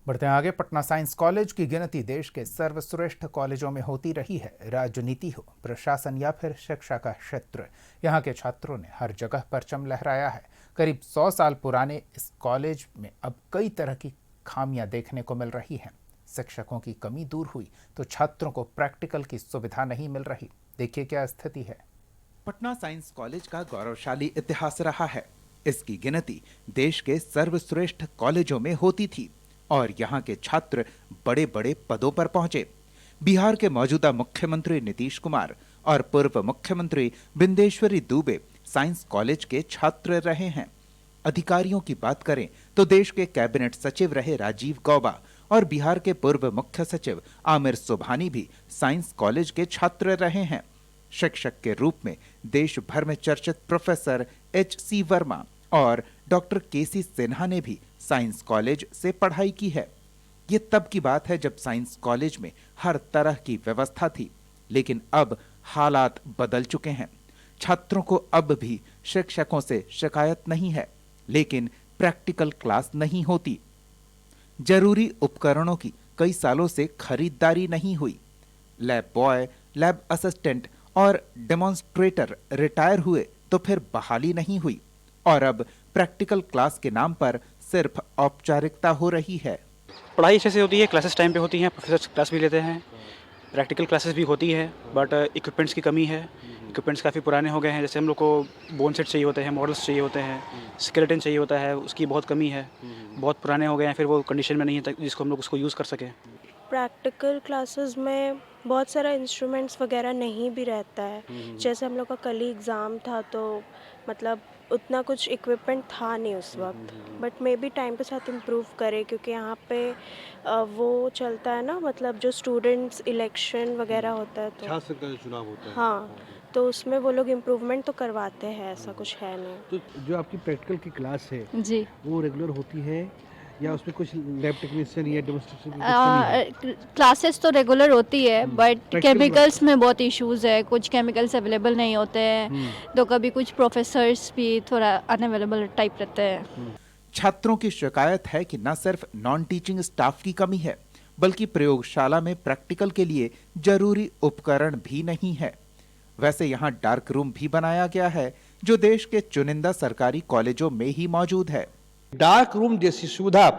बढ़ते हैं आगे। पटना साइंस कॉलेज की गिनती देश के सर्वश्रेष्ठ कॉलेजों में होती रही है। राजनीति हो, प्रशासन या फिर शिक्षा का क्षेत्र, यहाँ के छात्रों ने हर जगह परचम लहराया है। करीब 100 साल पुराने इस कॉलेज में अब कई तरह की खामियां देखने को मिल रही हैं। शिक्षकों की कमी दूर हुई तो छात्रों को प्रैक्टिकल की सुविधा नहीं मिल रही। देखिए क्या स्थिति है। पटना साइंस कॉलेज का गौरवशाली इतिहास रहा है। इसकी गिनती देश के सर्वश्रेष्ठ कॉलेजों में होती थी और यहाँ के छात्र बड़े बड़े पदों पर पहुंचे। बिहार के मौजूदा मुख्यमंत्री नीतीश कुमार और पूर्व मुख्यमंत्री बिंदेश्वरी दुबे साइंस कॉलेज के छात्र रहे हैं। अधिकारियों की बात करें तो देश के कैबिनेट सचिव रहे राजीव गौबा और बिहार के पूर्व मुख्य सचिव आमिर सुबहानी भी साइंस कॉलेज के छात्र रहे हैं। शिक्षक के रूप में देश भर में चर्चित प्रोफेसर H.C. वर्मा और डॉक्टर K.C. सिन्हा ने भी साइंस कॉलेज से पढ़ाई की है। ये तब की बात है जब साइंस कॉलेज में हर तरह की व्यवस्था थी, लेकिन अब हालात बदल चुके हैं। छात्रों को अब भी शिक्षकों से शिकायत नहीं है, लेकिन प्रैक्टिकल क्लास नहीं होती। जरूरी उपकरणों की कई सालों से खरीदारी नहीं हुई। लैब बॉय, लैब असिस्टेंट और डेमोन्स्ट्रेटर रिटायर हुए तो फिर बहाली नहीं हुई और अब प्रैक्टिकल क्लास के नाम पर सिर्फ औपचारिकता हो रही है। पढ़ाई अच्छे से होती है, क्लासेस टाइम पे होती हैं, प्रोफेसर क्लास भी लेते हैं, प्रैक्टिकल क्लासेस भी होती है, बट इक्विपमेंट्स की कमी है। इक्विपमेंट्स काफ़ी पुराने हो गए हैं। जैसे हम लोग को बोन सेट चाहिए होते हैं, मॉडल्स चाहिए होते हैं, स्केलेटन चाहिए होता है, उसकी बहुत कमी है। बहुत पुराने हो गए हैं, फिर वो कंडीशन में नहीं है जिसको हम लोग उसको यूज़ कर सकें। प्रैक्टिकल क्लासेस में बहुत सारा इंस्ट्रूमेंट्स वगैरह नहीं भी रहता है। जैसे हम लोग का कल ही एग्ज़ाम था तो मतलब उतना कुछ इक्विपमेंट था नहीं उस वक्त, बट मे बी टाइम के साथ इम्प्रूव करे, क्योंकि यहाँ पे वो चलता है ना, मतलब जो स्टूडेंट्स इलेक्शन वगैरह होता है तो छात्र का जो चुनाव होता है। हाँ, तो उसमें वो लोग इम्प्रूवमेंट तो करवाते हैं, ऐसा कुछ है नहीं। तो जो आपकी प्रैक्टिकल की क्लास है जी, वो रेगुलर होती है या उसमें कुछ लैब टेक्नीशियन या डेमोन्स्ट्रेशन की कुछ कमी है? क्लासेस तो रेगुलर होती है, बट practical केमिकल्स में बहुत इश्यूज है। कुछ केमिकल्स अवेलेबल नहीं होते हैं, तो कभी कुछ प्रोफेसर्स भी थोड़ा अनअवेलेबल टाइप रहते हैं। छात्रों की शिकायत है कि न सिर्फ नॉन टीचिंग स्टाफ की कमी है, बल्कि प्रयोगशाला में प्रैक्टिकल के लिए जरूरी उपकरण भी नहीं है। वैसे यहाँ डार्क रूम भी बनाया गया है, जो देश के चुनिंदा सरकारी कॉलेजों में ही मौजूद है। डार्क रूम जैसी सुविधा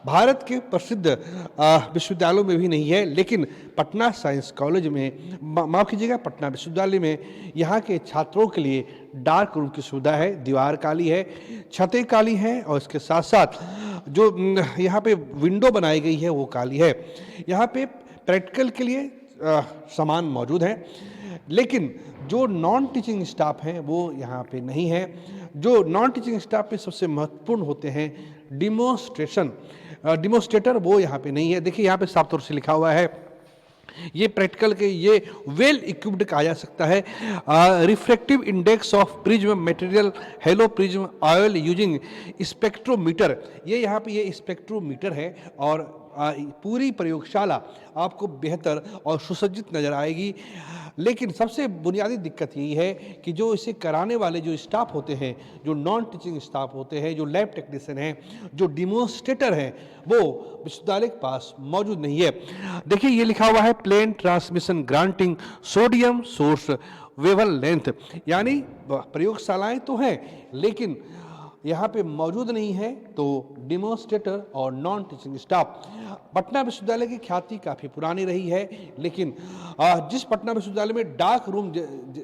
भारत के प्रसिद्ध विश्वविद्यालयों में भी नहीं है, लेकिन पटना साइंस कॉलेज में, माफ कीजिएगा, पटना विश्वविद्यालय में यहाँ के छात्रों के लिए डार्क रूम की सुविधा है। दीवार काली है, छतें काली हैं और इसके साथ साथ जो यहाँ पे विंडो बनाई गई है वो काली है। यहाँ पे प्रैक्टिकल के लिए सामान मौजूद हैं, लेकिन जो नॉन टीचिंग स्टाफ हैं वो यहाँ पे नहीं है। जो नॉन टीचिंग स्टाफ में सबसे महत्वपूर्ण होते हैं डिमोन्स्ट्रेटर, वो यहाँ पे नहीं है। देखिए यहाँ पे साफ तौर से लिखा हुआ है, ये प्रैक्टिकल के ये वेल इक्विप्ड कहा जा सकता है। Refractive index of prism material, hello prism oil using spectrometer, ये यहाँ पे ये स्पेक्ट्रोमीटर है और पूरी प्रयोगशाला आपको बेहतर और सुसज्जित नजर आएगी। लेकिन सबसे बुनियादी दिक्कत यही है कि जो इसे कराने वाले जो स्टाफ होते हैं, जो नॉन टीचिंग स्टाफ होते हैं, जो लैब टेक्नीशियन हैं, जो डिमोन्स्ट्रेटर हैं, वो विश्वविद्यालय के पास मौजूद नहीं है। देखिए ये लिखा हुआ है plane transmission granting sodium source wavelength, यानी प्रयोगशालाएं तो हैं लेकिन यहाँ पे मौजूद नहीं है तो डिमोन्स्ट्रेटर और नॉन टीचिंग स्टाफ। पटना विश्वविद्यालय की ख्याति काफ़ी पुरानी रही है, लेकिन जिस पटना विश्वविद्यालय में डार्क रूम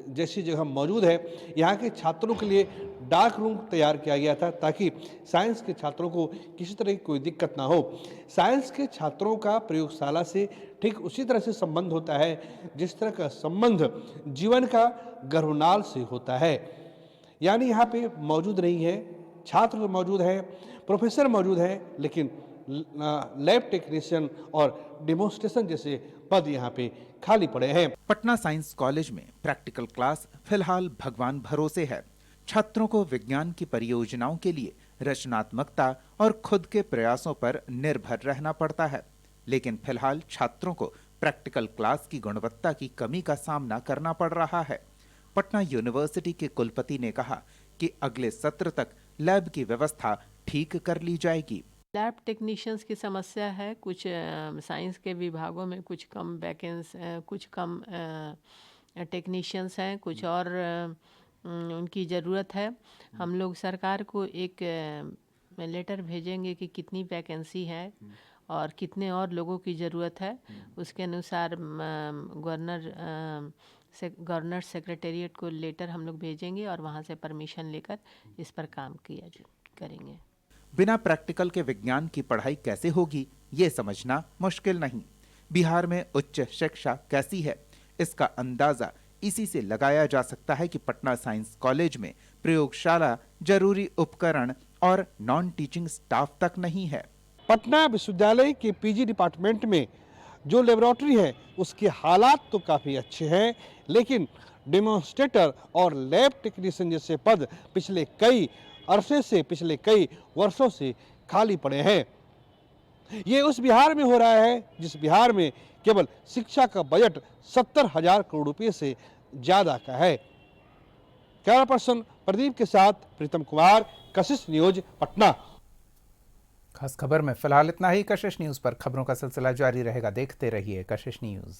जैसी जगह मौजूद है, यहाँ के छात्रों के लिए डार्क रूम तैयार किया गया था ताकि साइंस के छात्रों को किसी तरह की कोई दिक्कत ना हो। साइंस के छात्रों का प्रयोगशाला से ठीक उसी तरह से संबंध होता है जिस तरह का संबंध जीवन का गर्भनाल से होता है। यानी यहाँ पे मौजूद नहीं है, छात्र मौजूद है, प्रोफेसर मौजूद है, लेकिन लैब टेक्नीशियन और डेमोन्स्ट्रेशन जैसे पद यहाँ पे खाली पड़े हैं। पटना साइंस कॉलेज में प्रैक्टिकल क्लास फिलहाल भगवान भरोसे है। छात्रों को विज्ञान की परियोजनाओं के लिए रचनात्मकता और खुद के प्रयासों पर निर्भर रहना पड़ता है, लेकिन फिलहाल छात्रों को प्रैक्टिकल क्लास की गुणवत्ता की कमी का सामना करना पड़ रहा है। पटना यूनिवर्सिटी के कुलपति ने कहा कि अगले सत्र तक लैब की व्यवस्था ठीक कर ली जाएगी। लैब टेक्नीशियंस की समस्या है, कुछ साइंस के विभागों में कुछ कम टेक्नीशियंस हैं, कुछ और उनकी ज़रूरत है। हम लोग सरकार को एक लेटर भेजेंगे कि कितनी वैकेंसी है और कितने और लोगों की ज़रूरत है। उसके अनुसार गवर्नर सेक्रेटेरिएट को लेटर हम लोग भेजेंगे और वहाँ से परमिशन लेकर इस पर काम करेंगे। बिना प्रैक्टिकल के विज्ञान की पढ़ाई कैसे होगी, ये समझना मुश्किल नहीं। बिहार में उच्च शिक्षा कैसी है, इसका अंदाजा इसी से लगाया जा सकता है कि पटना साइंस कॉलेज में प्रयोगशाला, जरूरी उपकरण और नॉन टीचिंग स्टाफ तक नहीं है। पटना विश्वविद्यालय के पीजी डिपार्टमेंट में जो लेबोरेटरी है उसके हालात तो काफ़ी अच्छे हैं, लेकिन डेमोन्स्ट्रेटर और लैब टेक्नीशियन जैसे पद पिछले कई वर्षों से खाली पड़े हैं। ये उस बिहार में हो रहा है जिस बिहार में केवल शिक्षा का बजट 70,000 करोड़ रुपए से ज़्यादा का है। कैमरा पर्सन प्रदीप के साथ प्रीतम कुमार, कशिश न्यूज, पटना। खास खबर में फिलहाल इतना ही। कशिश न्यूज़ पर खबरों का सिलसिला जारी रहेगा। देखते रहिए कशिश न्यूज़।